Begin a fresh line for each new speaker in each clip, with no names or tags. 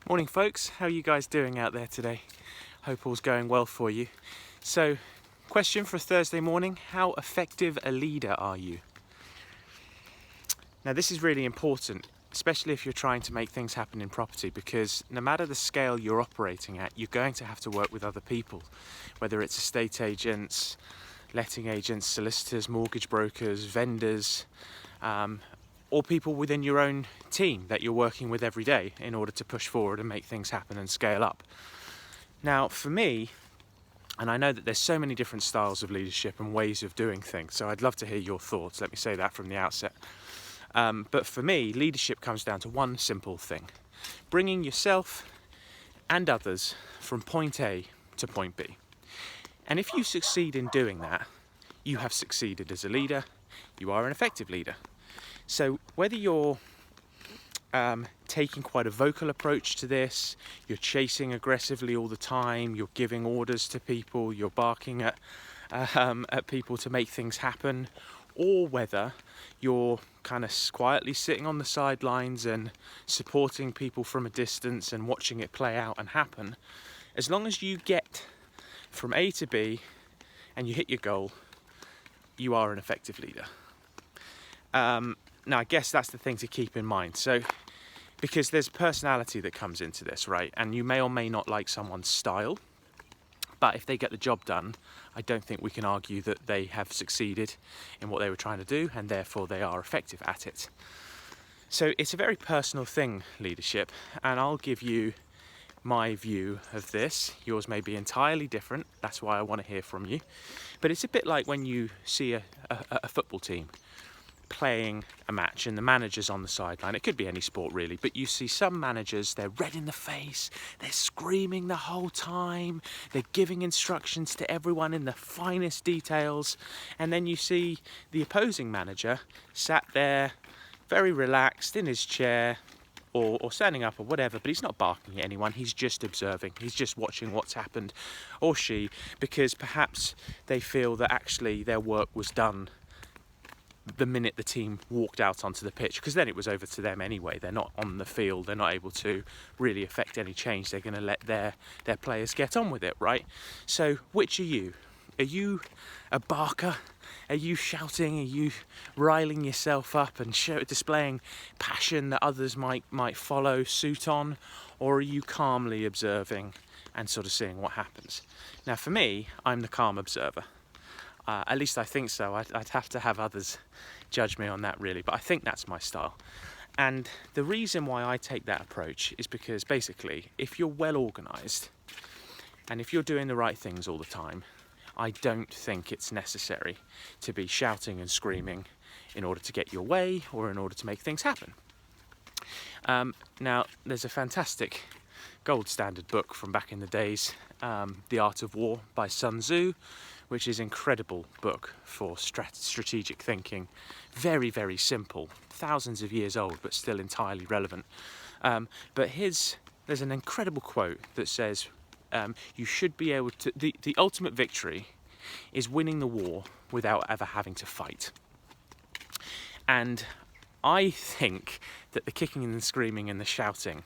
Morning folks, how are you guys doing out there today? Hope all's going well for you. So, question for a Thursday morning, how effective a leader are you? Now this is really important, especially if you're trying to make things happen in property, because no matter the scale you're operating at, you're going to have to work with other people, whether it's estate agents, letting agents, solicitors, mortgage brokers, vendors, or people within your own team that you're working with every day in order to push forward and make things happen and scale up. Now, for me, and I know that there's so many different styles of leadership and ways of doing things, so I'd love to hear your thoughts. Let me say that from the outset. But for me, leadership comes down to one simple thing: bringing yourself and others from point A to point B. And if you succeed in doing that, you have succeeded as a leader, you are an effective leader. So whether you're taking quite a vocal approach to this, you're chasing aggressively all the time, you're giving orders to people, you're barking at people to make things happen, or whether you're kind of quietly sitting on the sidelines and supporting people from a distance and watching it play out and happen, as long as you get from A to B and you hit your goal, you are an effective leader. Now, I guess that's the thing to keep in mind. So, because there's personality that comes into this, right? And you may or may not like someone's style, but if they get the job done, I don't think we can argue that they have succeeded in what they were trying to do, and therefore they are effective at it. So it's a very personal thing, leadership, and I'll give you my view of this. Yours may be entirely different. That's why I want to hear from you. But it's a bit like when you see a football team playing a match and the manager's on the sideline. It could be any sport really, but you see some managers, they're red in the face, they're screaming the whole time, they're giving instructions to everyone in the finest details, and then you see the opposing manager sat there very relaxed in his chair or standing up or whatever, but he's not barking at anyone, he's just observing, he's just watching what's happened, or she, because perhaps they feel that actually their work was done the minute the team walked out onto the pitch, because then it was over to them anyway. They're not on the field, they're not able to really affect any change, they're going to let their players get on with it, right? So which are you? Are you a barker? Are you shouting? Are you riling yourself up and displaying passion that others might follow suit on? Or are you calmly observing and sort of seeing what happens? Now for me, I'm the calm observer. At least I think so. I'd have to have others judge me on that really, but I think that's my style. And the reason why I take that approach is because basically, if you're well organised and if you're doing the right things all the time, I don't think it's necessary to be shouting and screaming in order to get your way or in order to make things happen. Now, there's a fantastic gold standard book from back in the days, The Art of War by Sun Tzu, which is an incredible book for strategic thinking. Very, very simple, thousands of years old, but still entirely relevant. But there's an incredible quote that says, you should be able to, the ultimate victory is winning the war without ever having to fight. And I think that the kicking and the screaming and the shouting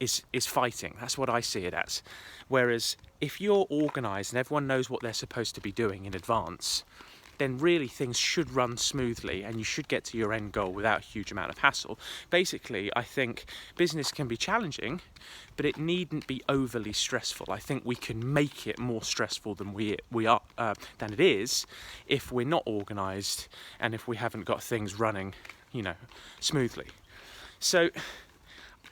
is fighting. That's what I see it as. Whereas if you're organised and everyone knows what they're supposed to be doing in advance, then really things should run smoothly and you should get to your end goal without a huge amount of hassle. Basically, I think business can be challenging, but it needn't be overly stressful. I think we can make it more stressful than than it is if we're not organised and if we haven't got things running, smoothly. So,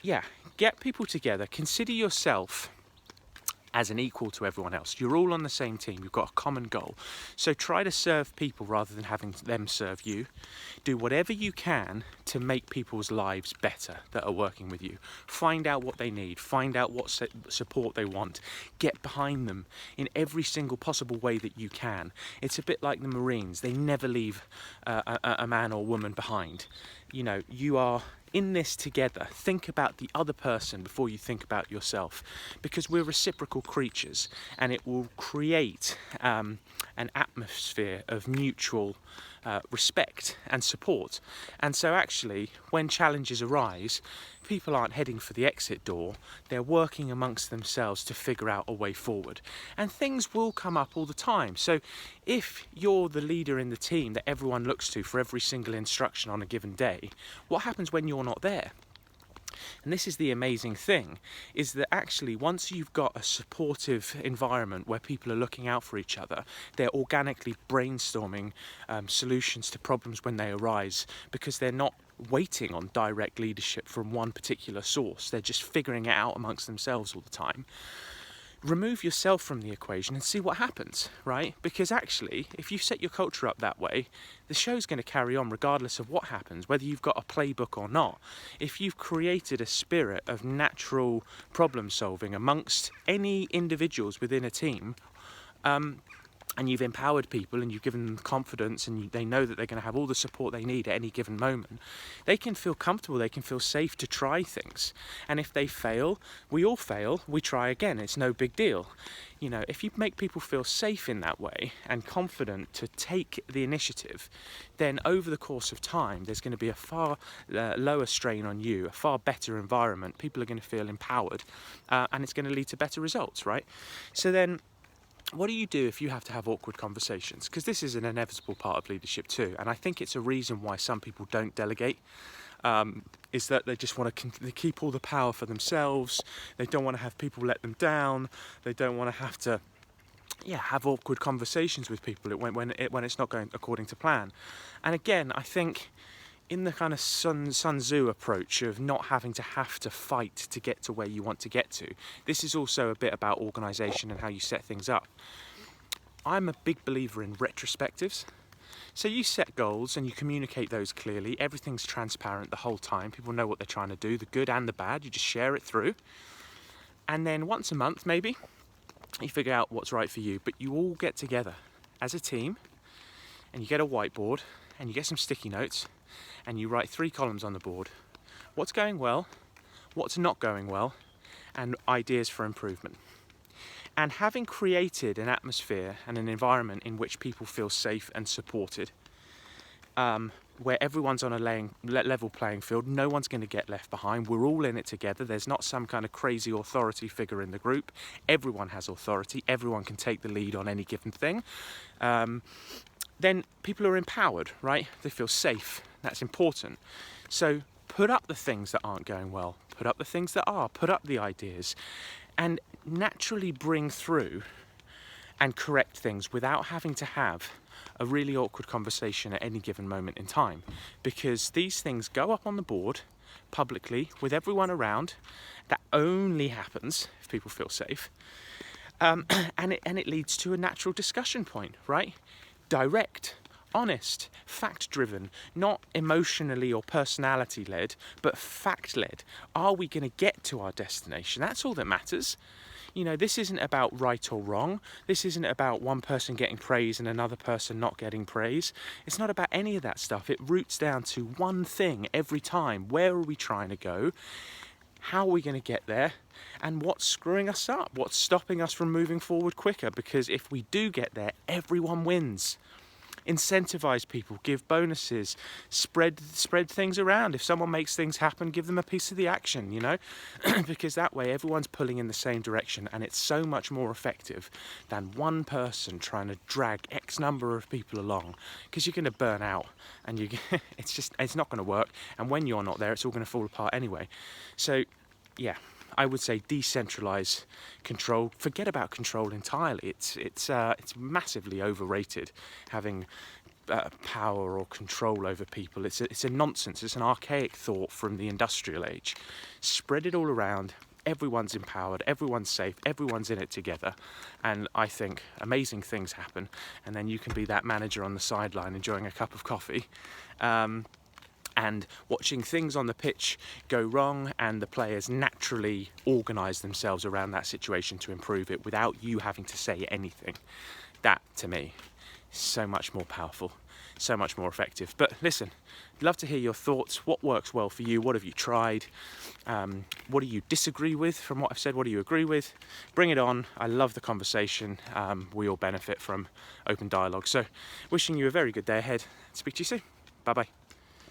yeah, get people together, consider yourself as an equal to everyone else. You're all on the same team, you've got a common goal. So try to serve people rather than having them serve you. Do whatever you can to make people's lives better that are working with you. Find out what they need, find out what support they want. Get behind them in every single possible way that you can. It's a bit like the Marines, they never leave a man or woman behind. You are in this together. Think about the other person before you think about yourself, because we're reciprocal creatures, and it will create an atmosphere of mutual respect and support. And so actually, when challenges arise, people aren't heading for the exit door, they're working amongst themselves to figure out a way forward. And things will come up all the time. So if you're the leader in the team that everyone looks to for every single instruction on a given day, what happens when you're not there? And this is the amazing thing, is that actually once you've got a supportive environment where people are looking out for each other, they're organically brainstorming solutions to problems when they arise, because they're not waiting on direct leadership from one particular source, they're just figuring it out amongst themselves all the time. Remove yourself from the equation and see what happens, right? Because actually, if you set your culture up that way, the show's going to carry on regardless of what happens, whether you've got a playbook or not. If you've created a spirit of natural problem solving amongst any individuals within a team, and you've empowered people and you've given them confidence, and they know that they're going to have all the support they need at any given moment, they can feel comfortable, they can feel safe to try things. And if they fail, we all fail, we try again, it's no big deal. You know, if you make people feel safe in that way and confident to take the initiative, then over the course of time there's going to be a far lower strain on you, a far better environment, people are going to feel empowered, and it's going to lead to better results, right? So then, what do you do if you have to have awkward conversations? Because this is an inevitable part of leadership too, and I think it's a reason why some people don't delegate, is that they just want to keep all the power for themselves, they don't want to have people let them down, they don't want to have to have awkward conversations with people when it's not going according to plan. And again, I think in the kind of Sun Tzu approach of not having to fight to get to where you want to get to, this is also a bit about organisation and how you set things up. I'm a big believer in retrospectives. So you set goals and you communicate those clearly, everything's transparent the whole time, people know what they're trying to do, the good and the bad, you just share it through. And then once a month maybe, you figure out what's right for you, but you all get together as a team and you get a whiteboard and you get some sticky notes and you write 3 columns on the board: what's going well, what's not going well, and ideas for improvement. And having created an atmosphere and an environment in which people feel safe and supported, where everyone's on a level playing field, no one's going to get left behind, we're all in it together, there's not some kind of crazy authority figure in the group, everyone has authority, everyone can take the lead on any given thing, then people are empowered, right? They feel safe. That's important. So put up the things that aren't going well, put up the things that are, put up the ideas, and naturally bring through and correct things without having to have a really awkward conversation at any given moment in time. Because these things go up on the board publicly with everyone around. That only happens if people feel safe. And it leads to a natural discussion point, right? Direct, honest, fact-driven, not emotionally or personality-led, but fact-led. Are we going to get to our destination? That's all that matters. You know, this isn't about right or wrong. This isn't about one person getting praise and another person not getting praise. It's not about any of that stuff. It roots down to one thing every time. Where are we trying to go? How are we going to get there? And what's screwing us up? What's stopping us from moving forward quicker? Because if we do get there, everyone wins. Incentivize people, give bonuses, spread things around. If someone makes things happen, give them a piece of the action, you know? Because that way everyone's pulling in the same direction, and it's so much more effective than one person trying to drag X number of people along, because you're going to burn out and it's not going to work, and when you're not there, it's all going to fall apart anyway. So yeah, I would say decentralize control. Forget about control entirely. It's massively overrated, having power or control over people. It's a nonsense. It's an archaic thought from the industrial age. Spread it all around. Everyone's empowered. Everyone's safe. Everyone's in it together. And I think amazing things happen. And then you can be that manager on the sideline enjoying a cup of coffee. And watching things on the pitch go wrong and the players naturally organise themselves around that situation to improve it without you having to say anything. That, to me, is so much more powerful. so much more effective. But listen, love to hear your thoughts. What works well for you? What have you tried? What do you disagree with from what I've said? What do you agree with? Bring it on. I love the conversation. We all benefit from open dialogue. So wishing you a very good day ahead. Speak to you soon. Bye bye.